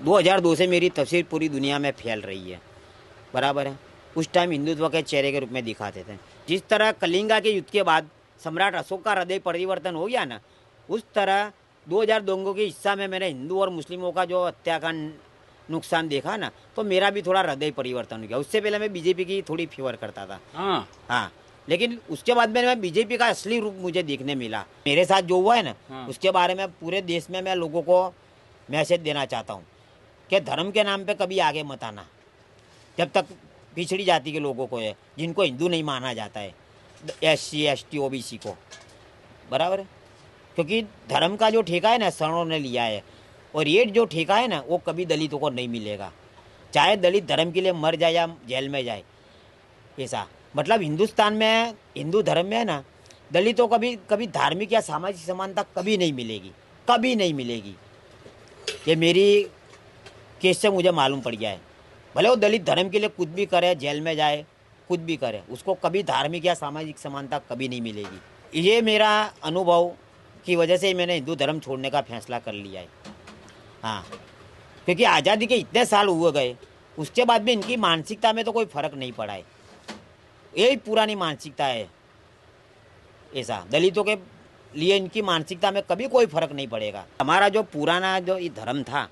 2002 से मेरी तस्वीर पूरी दुनिया में फैल रही है, बराबर है। उस टाइम हिंदुत्व के चेहरे के रूप में दिखाते थे। जिस तरह कलिंगा के युद्ध के बाद सम्राट अशोक का हृदय परिवर्तन हो गया ना, उस तरह 2002 के हिस्सा में मैंने हिंदू और मुस्लिमों का जो हत्याकांड नुकसान देखा ना, तो मेरा भी थोड़ा हृदय परिवर्तन हो गया। उससे पहले मैं बीजेपी की थोड़ी फेवर करता था। हाँ, लेकिन उसके बाद में मैं बीजेपी का असली रूप मुझे देखने मिला। मेरे साथ जो हुआ है ना, उसके बारे में पूरे देश में मैं लोगों को मैसेज देना चाहता हूँ कि धर्म के नाम पे कभी आगे मत आना। जब तक पिछड़ी जाति के लोगों को है, जिनको हिंदू नहीं माना जाता है, SC ST OBC को, बराबर है। क्योंकि धर्म का जो ठेका है ना, सवर्णों ने लिया है, और ये जो ठेका है ना, वो कभी दलितों को नहीं मिलेगा। चाहे दलित धर्म के लिए मर जाए या जेल में जाए, ऐसा। मतलब हिंदुस्तान में, हिंदू धर्म में है ना, दलितों को कभी धार्मिक या सामाजिक समानता कभी नहीं मिलेगी, कभी नहीं मिलेगी। ये मेरी केस से मुझे मालूम पड़ गया है। भले वो दलित धर्म के लिए कुछ भी करे, जेल में जाए, कुछ भी करे, उसको कभी धार्मिक या सामाजिक समानता कभी नहीं मिलेगी। ये मेरा अनुभव की वजह से मैंने हिंदू धर्म छोड़ने का फैसला कर लिया है। हाँ, क्योंकि आज़ादी के इतने साल हुए गए, उसके बाद भी इनकी मानसिकता में तो कोई फर्क नहीं पड़ा है। यही पुरानी मानसिकता है, ऐसा। दलितों के लिए इनकी मानसिकता में कभी कोई फर्क नहीं पड़ेगा। हमारा जो पुराना जो ये धर्म था,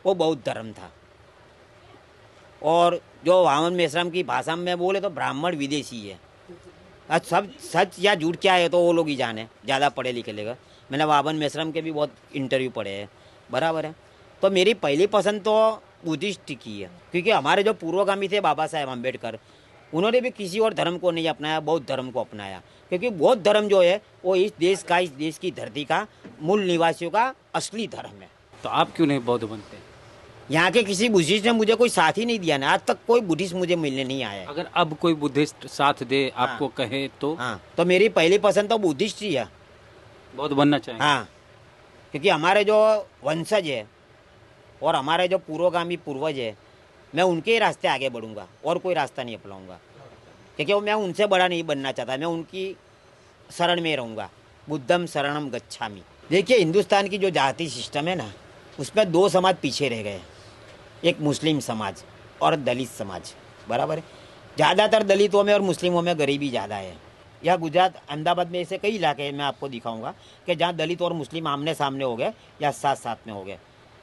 वो बौद्ध धर्म था, और जो वामन मेश्राम की भाषा में बोले तो ब्राह्मण विदेशी है। आज सब सच या झूठ क्या है तो वो लोग ही जाने, ज़्यादा पढ़े लिखे लेगा। मैंने वामन मेश्राम के भी बहुत इंटरव्यू पढ़े हैं, बराबर है। तो मेरी पहली पसंद तो बुद्धिस्ट की है, क्योंकि हमारे जो पूर्वगामी थे बाबा साहेब अम्बेडकर, उन्होंने भी किसी और धर्म को नहीं अपनाया, बौद्ध धर्म को अपनाया। क्योंकि बौद्ध धर्म जो है वो इस देश की धरती का मूल निवासियों का असली धर्म है। तो आप क्यों नहीं बौद्ध बनते? यहाँ के किसी बुद्धिस्ट ने मुझे कोई साथ ही नहीं दिया ना, आज तक कोई बुद्धिस्ट मुझे मिलने नहीं आया है। अगर अब कोई बुद्धिस्ट साथ दे आपको, कहे तो? हाँ, तो मेरी पहली पसंद तो बुद्धिस्ट ही है। बौद्ध बनना चाहिए। हाँ, क्योंकि हमारे जो वंशज है और हमारे जो पूर्वगामी पूर्वज है, मैं उनके ही रास्ते आगे बढ़ूंगा और कोई रास्ता नहीं अपनाऊंगा। क्योंकि मैं उनसे बड़ा नहीं बनना चाहता, मैं उनकी शरण में रहूँगा। बुद्धम शरणम गच्छामि। देखिए, हिंदुस्तान की जो जाति सिस्टम है ना, उसमें दो समाज पीछे रह गए, एक मुस्लिम समाज और दलित समाज, बराबर है। ज़्यादातर दलितों में और मुस्लिमों में गरीबी ज़्यादा है। यह गुजरात, अहमदाबाद में ऐसे कई इलाके हैं, मैं आपको दिखाऊंगा कि जहाँ दलित और मुस्लिम आमने सामने हो गए या साथ साथ में हो गए।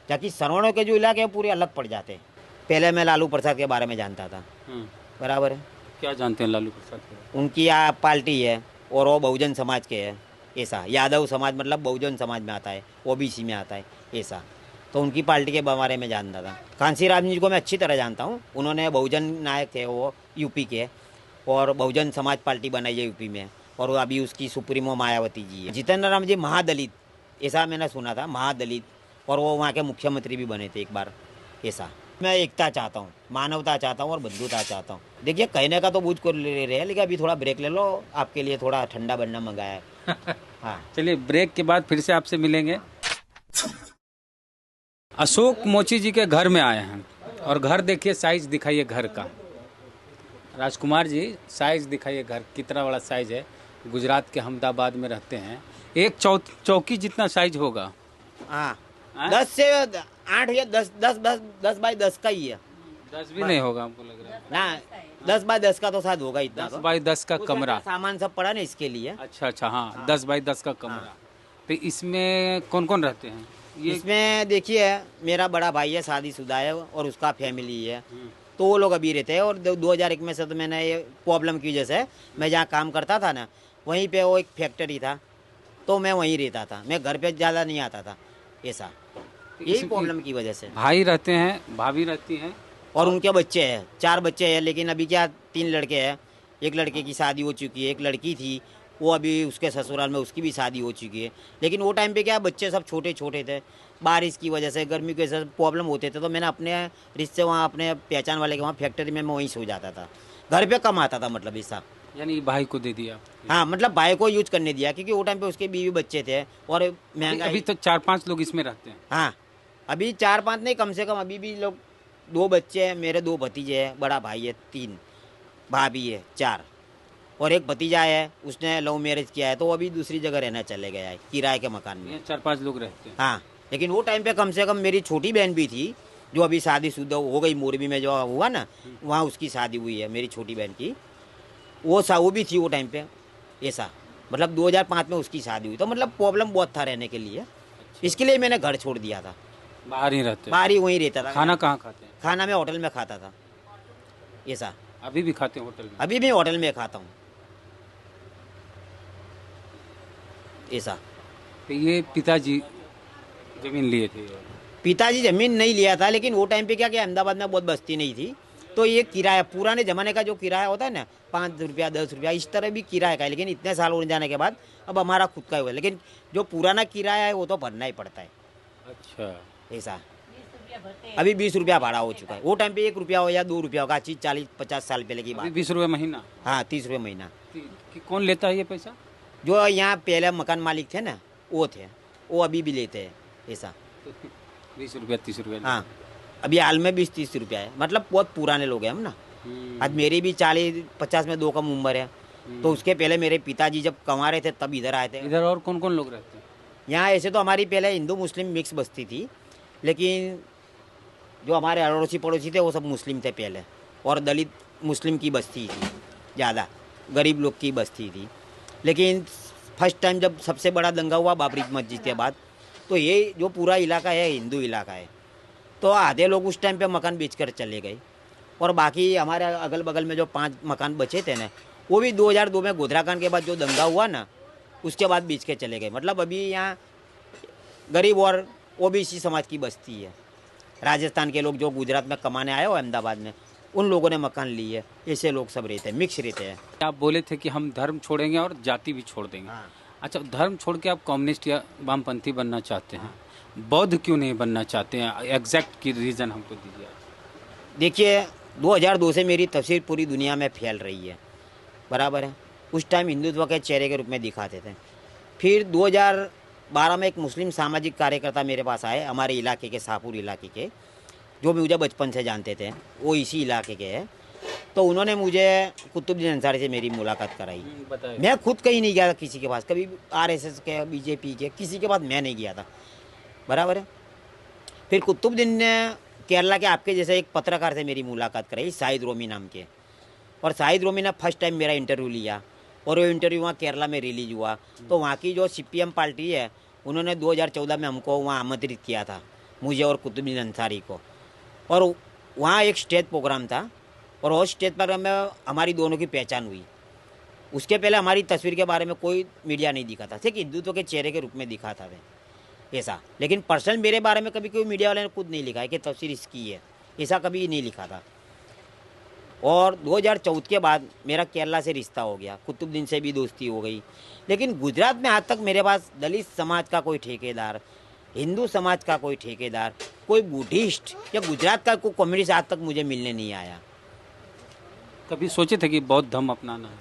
जबकि सवर्णों के जो इलाके हैं पूरे अलग पड़ जाते हैं। पहले मैं लालू प्रसाद के बारे में जानता था, बराबर है। क्या जानते हैं लालू प्रसाद के? उनकी यहाँ पार्टी है और वो बहुजन समाज के है, ऐसा। यादव समाज मतलब बहुजन समाज में आता है, OBC में आता है, ऐसा। तो उनकी पार्टी के बारे में जानता था। कांसीराम जी को मैं अच्छी तरह जानता हूँ। उन्होंने बहुजन नायक थे, वो यूपी के, और बहुजन समाज पार्टी बनाई है यूपी में, और अभी उसकी सुप्रीमो मायावती जी है। जितेंद्र राम जी महादलित, ऐसा मैंने सुना था, महादलित, और वो वहाँ के मुख्यमंत्री भी बने थे एक बार, ऐसा। मैं एकता चाहता हूँ, मानवता चाहता हूँ और बंधुता चाहता हूँ। देखिए, कहने का तो बुझ को ले रहे हैं, लेकिन अभी थोड़ा ब्रेक ले लो, आपके लिए थोड़ा ठंडा बनना मंगाया है। हाँ, चलिए, ब्रेक के बाद फिर से आपसे मिलेंगे। अशोक मोची जी के घर में आए हैं, और घर देखिए, साइज दिखाइए घर का। राजकुमार जी, साइज दिखाइए घर, कितना बड़ा साइज है। गुजरात के अहमदाबाद में रहते हैं। एक चौकी जितना साइज होगा। हाँ, 10 से 8 या 10 बाई 10 का ही है। 10 भी नहीं होगा हमको लग रहा है ना, 10 बाई 10 का तो शायद होगा इतना। 10 बाई 10 का कमरा, सामान सब पड़ा ना इसके लिए। अच्छा, हाँ, 10 बाई 10 का कमरा। तो इसमें कौन कौन रहते हैं? इसमें देखिए, मेरा बड़ा भाई है, शादीशुदा है, और उसका फैमिली है, तो वो लोग अभी रहते हैं। और 2001 में से तो मैंने ये प्रॉब्लम की वजह से, मैं जहाँ काम करता था ना, वहीं पे वो एक फैक्ट्री था, तो मैं वहीं रहता था। मैं घर पे ज़्यादा नहीं आता था, ऐसा। यही प्रॉब्लम की वजह से। भाई रहते हैं, भाभी रहती हैं, और उनके बच्चे हैं, 4 बच्चे हैं। लेकिन अभी क्या, 3 लड़के हैं। एक लड़के की शादी हो चुकी है, एक लड़की थी, वो अभी उसके ससुराल में, उसकी भी शादी हो चुकी है। लेकिन वो टाइम पे क्या, बच्चे सब छोटे छोटे थे, बारिश की वजह से, गर्मी की वजह से प्रॉब्लम होते थे। तो मैंने अपने रिश्ते वहाँ, अपने पहचान वाले के वहाँ फैक्ट्री में मैं वहीं सो जाता था, घर पे कम आता था, मतलब ऐसा। यानी भाई को दे दिया? हाँ, मतलब भाई को यूज करने दिया, क्योंकि वो टाइम पे उसके बीवी बच्चे थे, और महंगा। अभी तो 4-5 लोग इसमें रहते हैं। हाँ, अभी 4-5 नहीं, कम से कम अभी भी लोग, 2 बच्चे हैं मेरे, 2 भतीजे हैं, बड़ा भाई है, 3 भाभी है, 4, और एक भतीजा है, उसने लव मैरिज किया है, तो वो अभी दूसरी जगह रहना चले गया है, किराए के मकान में। 4-5 लोग रहते हैं। हाँ, लेकिन वो टाइम पे कम से कम मेरी छोटी बहन भी थी, जो अभी शादीशुदा हो गई मोरबी में जो हुआ ना, वहाँ उसकी शादी हुई है मेरी छोटी बहन की। वो भी थी वो टाइम पे ऐसा, मतलब 2005 में उसकी शादी हुई। तो मतलब प्रॉब्लम बहुत था रहने के लिए, इसके लिए मैंने घर छोड़ दिया था। बाहर ही रहते हो? बाहर ही वहीं रहता था। खाना कहाँ खाते हैं? खाना मैं होटल में खाता था ऐसा। अभी भी खाते हैं होटल में? अभी भी होटल में खाता हूँ ऐसा। तो ये पिताजी जमीन लिए थे? पिताजी जमीन नहीं लिया था, लेकिन वो टाइम पे क्या क्या अहमदाबाद में बहुत बस्ती नहीं थी, तो ये किराया पुराने ज़माने का जो किराया होता है ना, 5 रुपया 10 रुपया इस तरह भी किराया का है। लेकिन इतने साल हो जाने के बाद अब हमारा खुद का हुआ है, लेकिन जो पुराना किराया है वो तो भरना ही पड़ता है अच्छा। ऐसा। अभी 20 रुपया भाड़ा हो चुका है। वो टाइम पे 1 रुपया हो या 2 रुपया होगा, चीज 40-50 साल पहले की अभी बात। 20 रुपये महीना? हाँ 30 रुपये महीना। कि कौन लेता है ये पैसा? जो यहाँ पहले मकान मालिक थे ना वो थे, वो अभी भी लेते हैं ऐसा। 20 रुपया 30 रुपया? हाँ अभी हाल में 20-30 रुपया है, मतलब बहुत पुराने लोग हैं हम ना। आज मेरी भी 40-50 में 2 कम उम्र है, तो उसके पहले मेरे पिताजी जब कमा रहे थे तब इधर आए थे। इधर और कौन कौन लोग रहते हैं? यहाँ ऐसे तो हमारी पहले हिंदू मुस्लिम मिक्स बस्ती थी, लेकिन जो हमारे अड़ोसी पड़ोसी थे वो सब मुस्लिम थे पहले, और दलित मुस्लिम की बस्ती थी ज़्यादा, गरीब लोग की बस्ती थी। लेकिन फर्स्ट टाइम जब सबसे बड़ा दंगा हुआ बाबरी मस्जिद के बाद, तो ये जो पूरा इलाका है हिंदू इलाका है, तो आधे लोग उस टाइम पे मकान बेचकर चले गए, और बाकी हमारे अगल बगल में जो 5 मकान बचे थे ना, वो भी 2002 में गोधराकांड के बाद जो दंगा हुआ ना उसके बाद बेच के चले गए। मतलब अभी यहाँ गरीब और ओबीसी समाज की बस्ती है। राजस्थान के लोग जो गुजरात में कमाने आए हो अहमदाबाद में, उन लोगों ने मकान लिए है, ऐसे लोग सब रहते हैं, मिक्स रहते हैं। आप बोले थे कि हम धर्म छोड़ेंगे और जाति भी छोड़ देंगे। हाँ। अच्छा, धर्म छोड़ के आप कम्युनिस्ट या वामपंथी बनना चाहते हैं, बौद्ध क्यों नहीं बनना चाहते हैं? एग्जैक्ट की रीज़न हमको दीजिए। देखिए 2002 से मेरी तस्वीर पूरी दुनिया में फैल रही है, बराबर है। उस टाइम हिंदुत्व के चेहरे के रूप में दिखाते थे। फिर 2012 में एक मुस्लिम सामाजिक कार्यकर्ता मेरे पास आए, हमारे इलाके के, शाहपुर इलाके के, जो मुझे बचपन से जानते थे, वो इसी इलाके के हैं। तो उन्होंने मुझे कुतुबुद्दीन अंसारी से मेरी मुलाकात कराई। बताइए। मैं खुद कहीं नहीं गया था किसी के पास, कभी आरएसएस के, बीजेपी के, किसी के पास मैं नहीं गया था, बराबर है। फिर कुतुबुद्दीन ने केरला के आपके जैसे एक पत्रकार से मेरी मुलाकात कराई, शाहिद रोमी नाम के, और शाहिद रोमी ने फर्स्ट टाइम मेरा इंटरव्यू लिया, और वो इंटरव्यू वहाँ केरला में रिलीज हुआ। तो वहाँ की जो सीपीएम पार्टी है, उन्होंने 2014 में हमको वहाँ आमंत्रित किया था, मुझे और कुतुबुद्दीन अंसारी को, और वहाँ एक स्टेज प्रोग्राम था, और उस स्टेज प्रोग्राम में हमारी दोनों की पहचान हुई। उसके पहले हमारी तस्वीर के बारे में कोई मीडिया नहीं दिखा था, सिर्फ हिंदुत्व के चेहरे के रूप में दिखा था ऐसा। लेकिन पर्सनल मेरे बारे में कभी कोई मीडिया वाले ने खुद नहीं लिखा है कि तस्वीर इसकी है, ऐसा कभी नहीं लिखा था। और 2014 के बाद मेरा केरला से रिश्ता हो गया, कुतुबुद्दीन से भी दोस्ती हो गई। लेकिन गुजरात में आज तक मेरे पास दलित समाज का कोई ठेकेदार, हिंदू समाज का कोई ठेकेदार, कोई बुद्धिस्ट या गुजरात का कोई कम्युनिस्ट आज तक मुझे मिलने नहीं आया। कभी सोचे थे कि बौद्ध धर्म अपनाना है?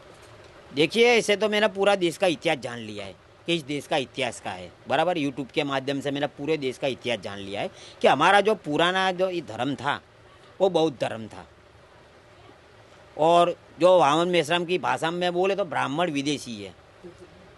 देखिए ऐसे तो मैंने पूरा देश का इतिहास जान लिया है कि इस देश का इतिहास का है, बराबर। यूट्यूब के माध्यम से मैंने पूरे देश का इतिहास जान लिया है कि हमारा जो पुराना जो ये धर्म था वो बौद्ध धर्म था। और जो वामन मेश्राम की भाषा में बोले तो ब्राह्मण विदेशी है।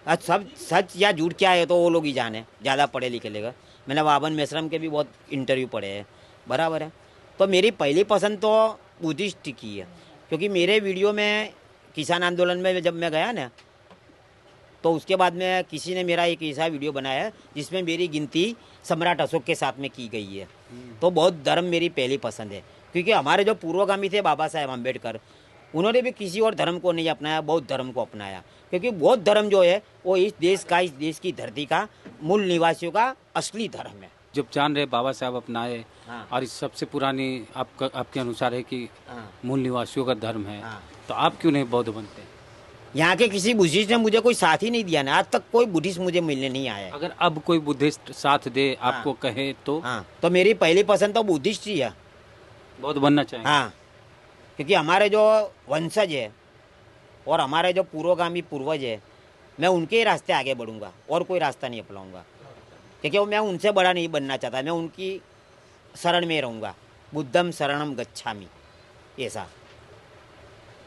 अब सब सच या झूठ क्या है तो वो लोग ही जाने, ज़्यादा पढ़े लिखे लेगा। मैंने वामन मेश्राम के भी बहुत इंटरव्यू पढ़े हैं, बराबर है। तो मेरी पहली पसंद तो बुद्धिस्ट की है, क्योंकि मेरे वीडियो में किसान आंदोलन में जब मैं गया ना, तो उसके बाद में किसी ने मेरा एक ऐसा वीडियो बनाया है जिसमें मेरी गिनती सम्राट अशोक के साथ में की गई है। तो बौद्ध धर्म मेरी पहली पसंद है, क्योंकि हमारे जो पूर्वगामी थे बाबा साहेब अम्बेडकर, उन्होंने भी किसी और धर्म को नहीं अपनाया, बौद्ध धर्म को अपनाया। क्योंकि बौद्ध धर्म जो है वो इस देश की धरती का मूल निवासियों का असली धर्म है। जब जान रहे बाबा साहब अपनाए, हाँ। और इस सबसे पुरानी आपके अनुसार है कि हाँ। मूल निवासियों का धर्म है, हाँ। तो आप क्यों नहीं बौद्ध बनते? यहाँ के किसी बुद्धिस्ट ने मुझे कोई साथ ही नहीं दिया ना, आज तक कोई बुद्धिस्ट मुझे मिलने नहीं आया है। अगर अब कोई बुद्धिस्ट साथ दे, आपको कहे तो? हाँ, तो मेरी पहली पसंद तो बुद्धिस्ट ही है, बौद्ध बनना चाहिए। हाँ, क्योंकि हमारे जो वंशज है और हमारे जो पूर्वगामी पूर्वज है, मैं उनके ही रास्ते आगे बढ़ूंगा और कोई रास्ता नहीं अपनाऊंगा। क्योंकि मैं उनसे बड़ा नहीं बनना चाहता, मैं उनकी शरण में रहूँगा। बुद्धम शरणम गच्छामि, ऐसा।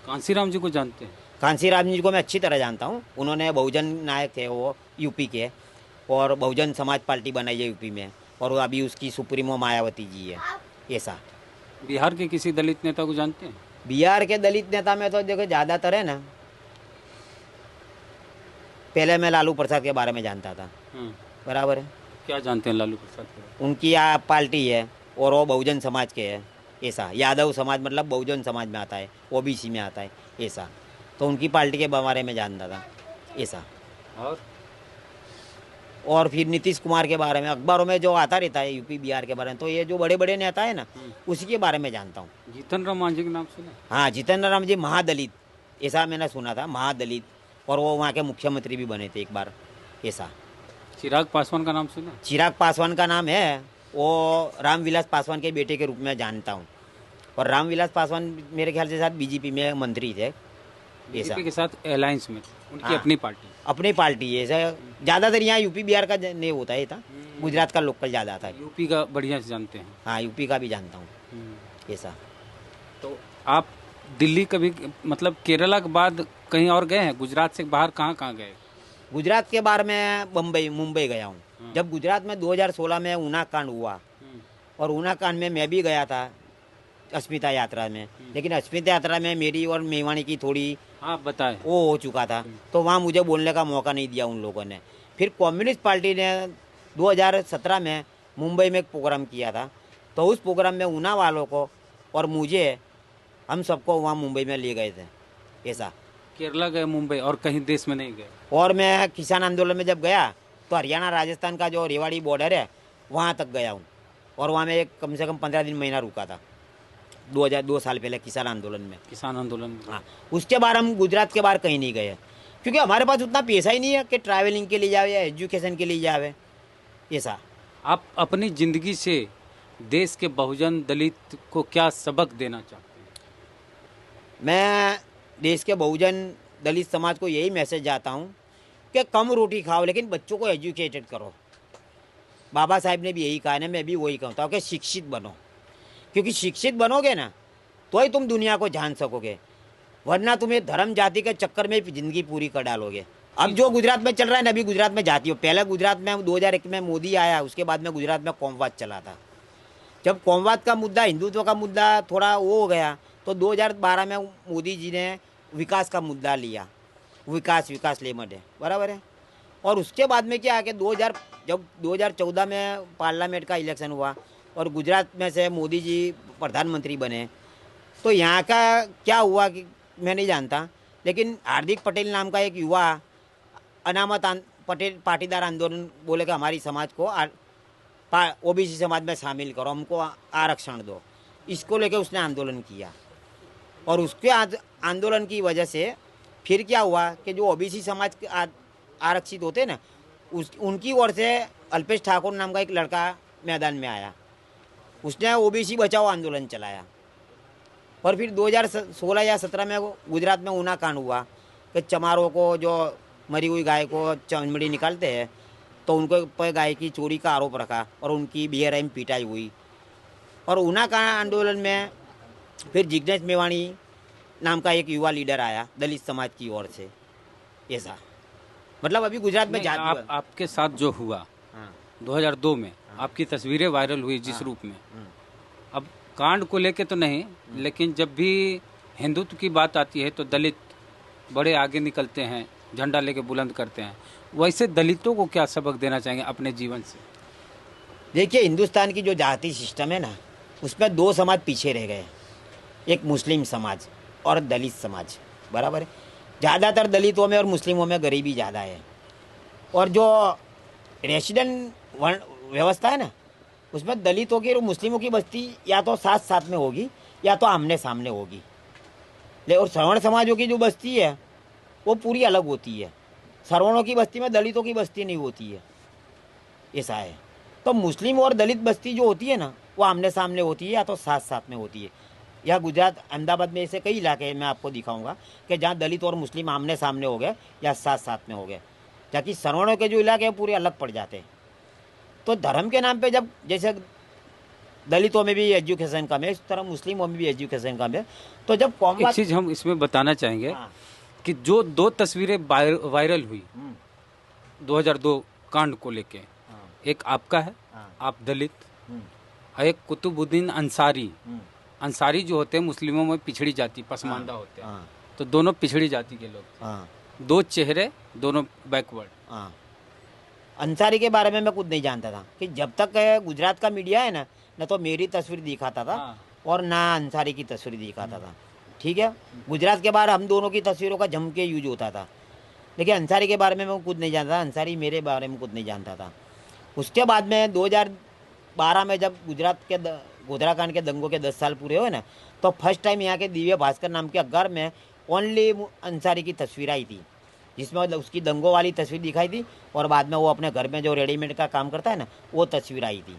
कांसीराम जी को जानते हैं? कांसीराम जी को मैं अच्छी तरह जानता हूँ। उन्होंने बहुजन नायक थे, वो यूपी के, और बहुजन समाज पार्टी बनाई है यूपी में, और वो अभी उसकी सुप्रीमो मायावती जी है, ऐसा। बिहार के किसी दलित नेता को जानते हैं? बिहार के दलित नेता में तो देखो ज़्यादातर है ना, पहले मैं लालू प्रसाद के बारे में जानता था, बराबर है। क्या जानते हैं लालू प्रसाद के बारे उनकी आप पार्टी है और वो बहुजन समाज के है, ऐसा। यादव समाज मतलब बहुजन समाज में आता है, ओबीसी में आता है, ऐसा। तो उनकी पार्टी के बारे में जानता था, ऐसा। में? और फिर नीतीश कुमार के बारे में अखबारों में जो आता रहता है यूपी बिहार के बारे में, तो ये जो बड़े बड़े नेता है ना, उसी के बारे में जानता हूँ। जीतन राम मांझी के नाम सुना? हाँ, जितेंद्र राम जी महादलित, ऐसा मैंने सुना था, महादलित। और वो वहाँ के मुख्यमंत्री भी बने थे एक बार, ऐसा। चिराग पासवान का नाम सुना? चिराग पासवान का नाम है, वो रामविलास पासवान के बेटे के रूप में जानता हूँ। और रामविलास पासवान मेरे ख्याल से साथ बीजेपी में मंत्री थे, ऐसा। बीजेपी के साथ अलायंस में उनकी हाँ। अपनी पार्टी। अपनी पार्टी है, ऐसा। ज़्यादातर यहाँ यूपी बिहार का नहीं होता है, था गुजरात का लोकल ज़्यादा आता है। यूपी का बढ़िया से जानते हैं। हाँ, यूपी का भी जानता हूँ, ऐसा। तो आप दिल्ली कभी, मतलब केरला के बाद कहीं और गए हैं? गुजरात से बाहर कहाँ कहाँ गए? गुजरात के बारे में मुंबई गया हूँ। जब गुजरात में 2016 में ऊना कांड हुआ, और ऊना कांड में मैं भी गया था अस्मिता यात्रा में, लेकिन अस्मिता यात्रा में मेरी और मेवानी की थोड़ी हाँ बताएं। वो हो चुका था, तो वहाँ मुझे बोलने का मौका नहीं दिया उन लोगों ने। फिर कम्युनिस्ट पार्टी ने 2017 में मुंबई में एक प्रोग्राम किया था, तो उस प्रोग्राम में ऊना वालों को और मुझे, हम सबको वहाँ मुंबई में ले गए थे, ऐसा। केरला गए, मुंबई, और कहीं देश में नहीं गए? और मैं किसान आंदोलन में जब गया तो हरियाणा राजस्थान का जो रेवाड़ी बॉर्डर है वहाँ तक गया हूँ, और वहाँ में एक कम से कम 15 दिन महीना रुका था 2 साल पहले किसान आंदोलन में। किसान आंदोलन में? हाँ, उसके बाद हम गुजरात के बाहर कहीं नहीं गए, क्योंकि हमारे पास उतना पैसा ही नहीं है कि ट्रैवलिंग के लिए जावे या एजुकेशन के लिए जावे, ऐसा। आप अपनी ज़िंदगी से देश के बहुजन दलित को क्या सबक देना चाहते हैं? मैं देश के बहुजन दलित समाज को यही मैसेज जाता हूँ कि कम रोटी खाओ लेकिन बच्चों को एजुकेटेड करो। बाबा साहब ने भी यही कहा है, मैं भी वही कहता हूँ कि शिक्षित बनो, क्योंकि शिक्षित बनोगे ना तो ही तुम दुनिया को जान सकोगे, वरना तुम्हें धर्म जाति के चक्कर में ज़िंदगी पूरी कर डालोगे। अब जो गुजरात में चल रहा है ना, अभी गुजरात में जाती हो, पहले गुजरात में 2001 में मोदी आया, उसके बाद में गुजरात में कौमवाद चला था। जब कौमवाद का मुद्दा, हिंदुत्व का मुद्दा थोड़ा वो हो गया, तो 2012 में मोदी जी ने विकास का मुद्दा लिया, विकास लेमट है, बराबर है। और उसके बाद में क्या है कि जब 2014 में पार्लियामेंट का इलेक्शन हुआ और गुजरात में से मोदी जी प्रधानमंत्री बने, तो यहाँ का क्या हुआ कि मैं नहीं जानता, लेकिन हार्दिक पटेल नाम का एक युवा अनामत पटेल पाटीदार आंदोलन बोले कि हमारी समाज को ओबीसी समाज में शामिल करो, हमको आरक्षण दो, इसको लेके उसने आंदोलन किया। और उसके आंदोलन की वजह से फिर क्या हुआ कि जो ओबीसी समाज के आरक्षित होते ना, उनकी ओर से अल्पेश ठाकुर नाम का एक लड़का मैदान में आया, उसने ओबीसी बचाओ आंदोलन चलाया। और फिर 2016 या 17 में गुजरात में ऊना कांड हुआ कि चमारों को, जो मरी हुई गाय को चमड़ी निकालते हैं, तो उनको पर गाय की चोरी का आरोप रखा और उनकी बेरहम पिटाई हुई। और ऊना का आंदोलन में फिर जिग्नेश मेवाणी नाम का एक युवा लीडर आया दलित समाज की ओर से, ऐसा। मतलब अभी गुजरात में आपके साथ जो हुआ 2002 में, आपकी तस्वीरें वायरल हुई जिस रूप में, अब कांड को लेके तो नहीं, लेकिन जब भी हिंदुत्व की बात आती है तो दलित बड़े आगे निकलते हैं, झंडा लेके बुलंद करते हैं। वैसे दलितों को क्या सबक देना चाहेंगे अपने जीवन से? देखिए, हिंदुस्तान की जो जाति सिस्टम है ना, उसमें 2 समाज पीछे रह गए, एक मुस्लिम समाज और दलित समाज, बराबर है। ज़्यादातर दलितों में और मुस्लिमों में गरीबी ज़्यादा है। और जो रेसिडेंट व्यवस्था है ना, उसमें दलितों की और मुस्लिमों की बस्ती या तो साथ साथ में होगी या तो आमने सामने होगी। और श्रवण समाजों की जो बस्ती है वो पूरी अलग होती है। श्रवणों की बस्ती में दलितों की बस्ती नहीं होती है, ऐसा है। तो मुस्लिम और दलित बस्ती जो होती है ना, वो आमने सामने होती है या तो साथ साथ में होती है। या गुजरात अहमदाबाद में ऐसे कई इलाके मैं आपको दिखाऊंगा कि जहाँ दलित और मुस्लिम आमने सामने हो गए या साथ साथ में हो गए, जबकि श्रवणों के जो इलाके हैं पूरे अलग पड़ जाते हैं। तो धर्म के नाम पे जब जैसे दलितों में भी एजुकेशन कम है, इस तरह मुस्लिमों में भी एजुकेशन कम है। तो जब एक चीज़ हम इसमें बताना चाहेंगे कि जो 2 तस्वीरें वायरल हुई 2002 कांड को लेके, एक आपका है, आप दलित, और एक कुतुबुद्दीन अंसारी। अंसारी जो होते हैं मुस्लिमों में पिछड़ी जाति, पसमानदा होते हैं। हाँ तो दोनों पिछड़ी जाति के लोग थे। हाँ दो चेहरे, दोनों बैकवर्ड। हाँ। अंसारी के बारे में मैं कुछ नहीं जानता था कि जब तक गुजरात का मीडिया है ना, न तो मेरी तस्वीर दिखाता था हाँ। और ना अंसारी की तस्वीर दिखाता था। ठीक है, गुजरात के बाहर हम दोनों की तस्वीरों का जम के यूज होता था, लेकिन अंसारी के बारे में मैं कुछ नहीं जानता। अंसारी मेरे बारे में कुछ नहीं जानता था। उसके बाद में 2012 में जब गुजरात के गोधरा कांड के दंगों के 10 साल पूरे हुए ना, तो फर्स्ट टाइम यहाँ के दिव्य भास्कर नाम के अखबार में ओनली अंसारी की तस्वीर आई थी, जिसमें उसकी दंगों वाली तस्वीर दिखाई थी और बाद में वो अपने घर में जो रेडीमेड का काम करता है ना, वो तस्वीर आई थी।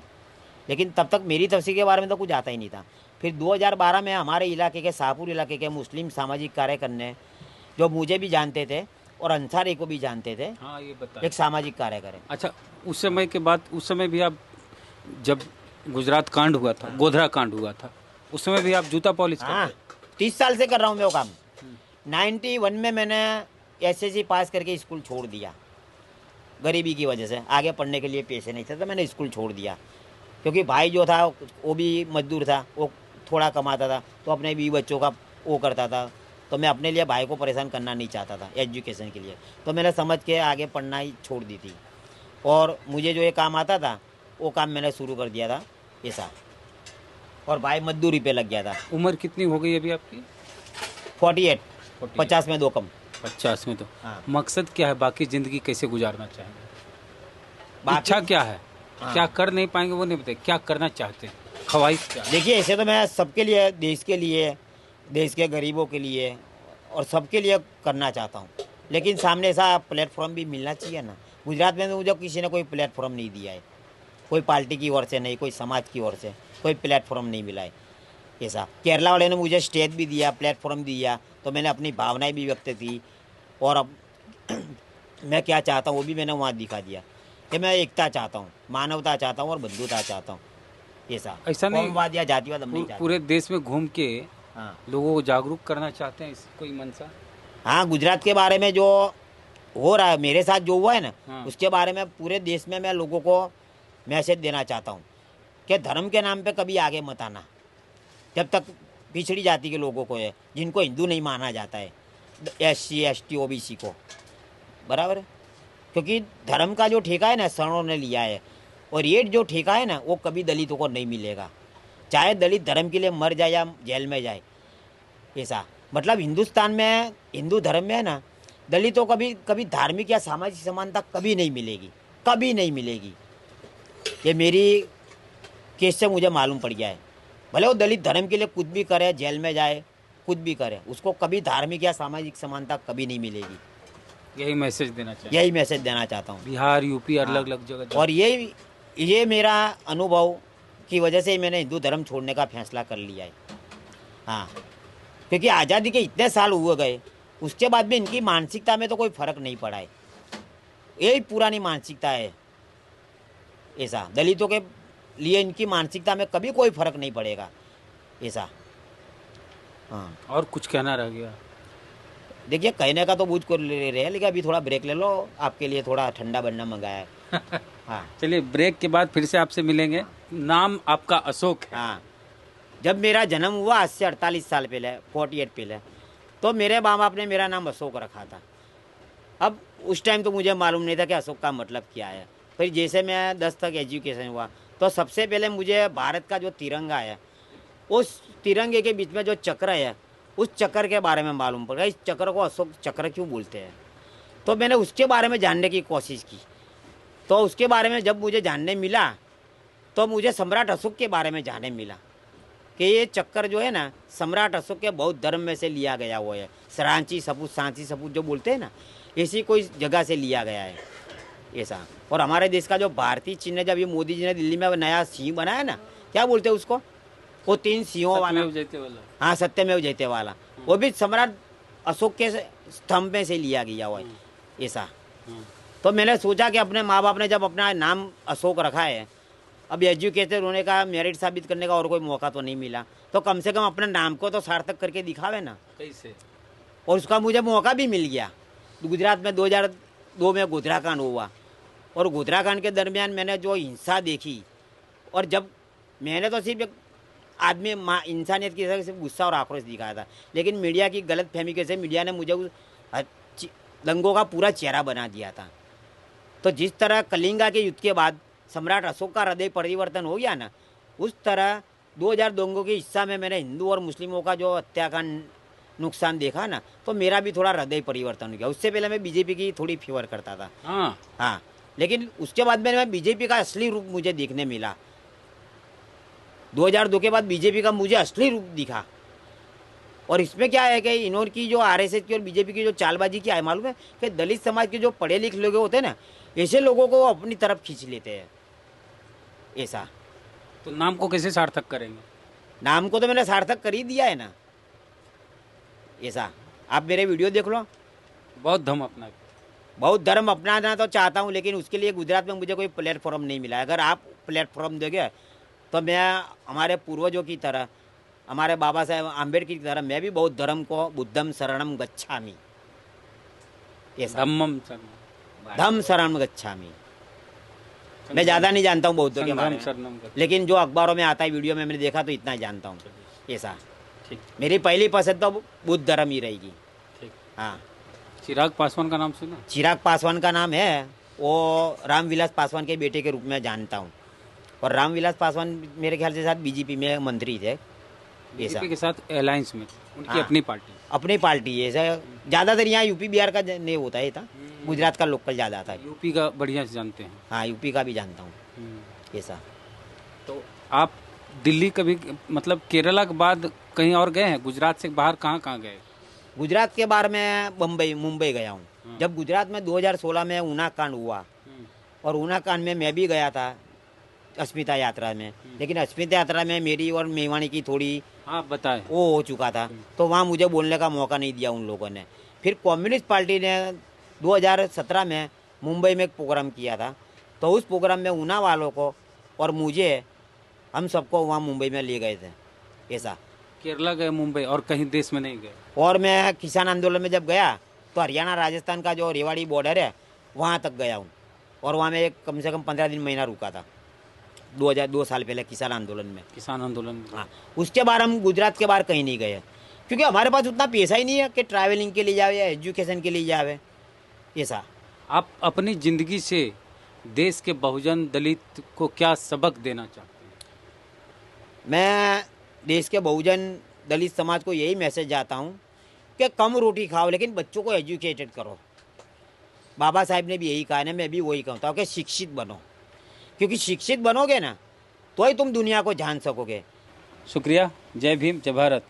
लेकिन तब तक मेरी तस्वीर के बारे में तो कुछ आता ही नहीं था। फिर 2012 में हमारे इलाके के शाहपुर इलाके के मुस्लिम सामाजिक कार्यकर्ता जो मुझे भी जानते थे और अंसारी को भी जानते थे, हाँ, ये बता। एक सामाजिक कार्यकर है। अच्छा, उस समय के बाद, उस समय भी आप, जब गुजरात कांड हुआ था, गोधरा कांड हुआ था, उस समय भी आप जूता पॉलिश हाँ, करते? 30 साल से कर रहा हूँ मैं वो काम। 91 में मैंने एसएससी पास करके स्कूल छोड़ दिया, गरीबी की वजह से। आगे पढ़ने के लिए पैसे नहीं थे तो मैंने स्कूल छोड़ दिया, क्योंकि भाई जो था वो भी मजदूर था, वो थोड़ा कमाता था तो अपने भी बच्चों का वो करता था। तो मैं अपने लिए भाई को परेशान करना नहीं चाहता था एजुकेशन के लिए, तो मैंने समझ के आगे पढ़ना ही छोड़ दी थी। और मुझे जो ये काम आता था वो काम मैंने शुरू कर दिया था ऐसा, और भाई मजदूरी पे लग गया था। उम्र कितनी हो गई अभी आपकी? 48, 50 में 2 कम। 50 में तो। हाँ। मकसद क्या है, बाकी जिंदगी कैसे गुजारना चाहेंगे? बाकी- इच्छा क्या है? हाँ। क्या कर नहीं पाएंगे वो नहीं बताए, क्या करना चाहते हैं, ख्वाहिश क्या है? देखिए, ऐसे तो मैं सबके लिए, देश के लिए, देश के गरीबों के लिए और सबके लिए करना चाहता हूँ, लेकिन सामने ऐसा प्लेटफॉर्म भी मिलना चाहिए ना। गुजरात में तो मुझे किसी ने कोई प्लेटफॉर्म नहीं दिया है, कोई पार्टी की ओर से नहीं, कोई समाज की ओर से कोई प्लेटफॉर्म नहीं मिला है ऐसा। केरला वाले ने मुझे स्टेज भी दिया, प्लेटफॉर्म दिया, तो मैंने अपनी भावनाएं भी व्यक्त की, और अब मैं क्या चाहता हूँ वो भी मैंने वहाँ दिखा दिया कि मैं एकता चाहता हूँ, मानवता चाहता हूँ और बंधुता चाहता हूँ ऐसा। ऐसा नहीं, कौमवाद या जातिवाद हम नहीं चाहते। पूरे देश में घूम के हाँ लोगों को जागरूक करना चाहते हैं, इस कोई मनसा? हाँ, गुजरात के बारे में जो हो रहा है, मेरे साथ जो हुआ है ना, हाँ। उसके बारे में पूरे देश में मैं लोगों को मैसेज देना चाहता हूँ कि धर्म के नाम पे कभी आगे मत आना। जब तक पिछड़ी जाति के लोगों को है, जिनको हिंदू नहीं माना जाता है, SC ST OBC को, बराबर है, क्योंकि धर्म का जो ठेका है ना सवर्णों ने लिया है, और ये जो ठेका है ना वो कभी दलितों को नहीं मिलेगा, चाहे दलित धर्म के लिए मर जाए या जेल में जाए ऐसा। मतलब हिंदुस्तान में, हिंदू धर्म में है ना, दलितों को कभी धार्मिक या सामाजिक समानता कभी नहीं मिलेगी, कभी नहीं मिलेगी। ये मेरी केस से मुझे मालूम पड़ गया है। भले वो दलित धर्म के लिए कुछ भी करे, जेल में जाए, कुछ भी करे, उसको कभी धार्मिक या सामाजिक समानता कभी नहीं मिलेगी। यही मैसेज देना चाहिए। यही मैसेज देना चाहता हूँ। बिहार, यूपी, हाँ। अलग अलग जगह। और ये मेरा अनुभव की वजह से ही मैंने हिंदू धर्म छोड़ने का फैसला कर लिया है। हाँ, क्योंकि आज़ादी के इतने साल हुए गए, उसके बाद भी इनकी मानसिकता में तो कोई फर्क नहीं पड़ा है। यही पुरानी मानसिकता है ऐसा। दलितों के लिए इनकी मानसिकता में कभी कोई फर्क नहीं पड़ेगा ऐसा। हाँ, और कुछ कहना रह गया? देखिए, कहने का तो मुझ को ले रहे हैं, लेकिन अभी थोड़ा ब्रेक ले लो, आपके लिए थोड़ा ठंडा बनना मंगाया है। हाँ चलिए, ब्रेक के बाद फिर से आपसे मिलेंगे। नाम आपका अशोक है। हाँ, जब मेरा जन्म हुआ आज से 48 साल पहले, 48 पहले, तो मेरे माँ बाप ने मेरा नाम अशोक रखा था। अब उस टाइम तो मुझे मालूम नहीं था कि अशोक का मतलब क्या है। फिर जैसे मैं 10 तक एजुकेशन हुआ, तो सबसे पहले मुझे भारत का जो तिरंगा है, उस तिरंगे के बीच में जो चक्र है, उस चक्र के बारे में मालूम पड़ा। इस चक्र को अशोक चक्र क्यों बोलते हैं, तो मैंने उसके बारे में जानने की कोशिश की। तो उसके बारे में जब मुझे जानने मिला, तो मुझे सम्राट अशोक के बारे में जानने मिला कि ये चक्कर जो है ना, सम्राट अशोक के बौद्ध धर्म में से लिया गया हुआ है। सांची सपूत जो बोलते हैं ना, ऐसी कोई जगह से लिया गया है ऐसा। और हमारे देश का जो भारतीय चिन्ह, जब ये मोदी जी ने दिल्ली में नया सिंह बनाया ना, क्या बोलते हैं उसको, वो 3 सिंहों वाला, हाँ, सत्यमेव जयते वाला, वो भी सम्राट अशोक के स्तंभ में से लिया गया हुआ है ऐसा। तो मैंने सोचा कि अपने माँ बाप ने जब अपना नाम अशोक रखा है, अब एजुकेटेड होने का, मेरिट साबित करने का और कोई मौका तो नहीं मिला, तो कम से कम अपने नाम को तो सार्थक करके दिखावे ना। कैसे? और उसका मुझे मौका भी मिल गया। गुजरात में 2002 में गोधरा कांड हुआ, और गोधरा कांड के दरमियान मैंने जो हिंसा देखी, और जब मैंने तो सिर्फ एक आदमी इंसानियत की तरह सिर्फ गुस्सा और आक्रोश दिखाया था, लेकिन मीडिया की गलत फहमी के से मीडिया ने मुझे उस दंगों का पूरा चेहरा बना दिया था। तो जिस तरह कलिंगा के युद्ध के बाद सम्राट अशोक का हृदय परिवर्तन हो गया ना, उस तरह 2000 दंगों के हिस्सा में मैंने हिंदू और मुस्लिमों का जो हत्याकांड नुकसान देखा ना, तो मेरा भी थोड़ा हृदय परिवर्तन हो गया। उससे पहले मैं बीजेपी की थोड़ी फेवर करता था, हाँ, लेकिन उसके बाद में मैं बीजेपी का असली रूप मुझे देखने मिला। 2002 के बाद बीजेपी का मुझे असली रूप दिखा। और इसमें क्या है कि इन्होंने की जो आरएसएस की और बीजेपी की जो चालबाजी की है, मालूम है कि दलित समाज के जो पढ़े लिखे लोग होते हैं ना, ऐसे लोगों को अपनी तरफ खींच लेते हैं। ऐसा तो नाम को कैसे सार्थक करेंगे? नाम को तो मैंने सार्थक कर ही दिया है ना। ऐसा आप मेरे वीडियो देख लो। बहुत धर्म अपनाना तो चाहता हूँ, लेकिन उसके लिए गुजरात में मुझे कोई प्लेटफॉर्म नहीं मिला। अगर आप प्लेटफॉर्म दोगे तो मैं हमारे पूर्वजों की तरह, हमारे बाबा साहेब आम्बेडकर की तरह, मैं भी बौद्ध धर्म को बुद्धम शरणम गच्छामि, ऐसा धम्म शरणम गच्छामि। मैं ज़्यादा नहीं जानता हूँ बौद्धों के बारे में, लेकिन जो अखबारों में आता है, वीडियो में मैंने देखा तो इतना ही जानता हूँ। ऐसा मेरी पहली पसंद तो बुद्ध धर्म ही रहेगी। हाँ, चिराग पासवान का नाम सुना? चिराग पासवान का नाम है, वो रामविलास पासवान के बेटे के रूप में जानता हूँ। और रामविलास पासवान मेरे ख्याल से साथ बीजेपी में मंत्री थे। बीजेपी के साथ अलायंस में, उनकी हाँ, अपनी पार्टी है। ऐसा ज़्यादातर यहाँ यूपी बिहार का नहीं होता है, था गुजरात का लोकल ज़्यादा था। यूपी का बढ़िया से जानते हैं? हाँ, यूपी का भी जानता हूँ। ऐसा तो आप दिल्ली कभी, मतलब केरला के बाद कहीं और गए हैं? गुजरात से बाहर कहाँ कहाँ गए? गुजरात के बारे में मुंबई गया हूँ। जब गुजरात में 2016 में ऊना कांड हुआ, और ऊना कांड में मैं भी गया था अस्मिता यात्रा में, लेकिन अस्मिता यात्रा में मेरी और मेवाणी की थोड़ी बताए वो हो चुका था, तो वहाँ मुझे बोलने का मौका नहीं दिया उन लोगों ने। फिर कम्युनिस्ट पार्टी ने 2017 में मुंबई में एक प्रोग्राम किया था, तो उस प्रोग्राम में ऊना वालों को और मुझे, हम सबको वहाँ मुंबई में ले गए थे। ऐसा केरला गए, मुंबई, और कहीं देश में नहीं गए? और मैं किसान आंदोलन में जब गया तो हरियाणा राजस्थान का जो रेवाड़ी बॉर्डर है वहाँ तक गया हूँ, और वहाँ मैं कम से कम 15 दिन महीना रुका था 2 साल पहले किसान आंदोलन में। हाँ, उसके बाद हम गुजरात के बाहर कहीं नहीं गए, क्योंकि हमारे पास उतना पैसा ही नहीं है कि ट्रैवलिंग के लिए जावे या एजुकेशन के लिए जावे। ऐसा आप अपनी ज़िंदगी से देश के बहुजन दलित को क्या सबक देना चाहते हैं? मैं देश के बहुजन दलित समाज को यही मैसेज जाता हूँ कि कम रोटी खाओ, लेकिन बच्चों को एजुकेटेड करो। बाबा साहब ने भी यही कहा है, मैं भी वही कहता हूँ कि शिक्षित बनो, क्योंकि शिक्षित बनोगे ना तो ही तुम दुनिया को जान सकोगे। शुक्रिया। जय भीम, जय भारत।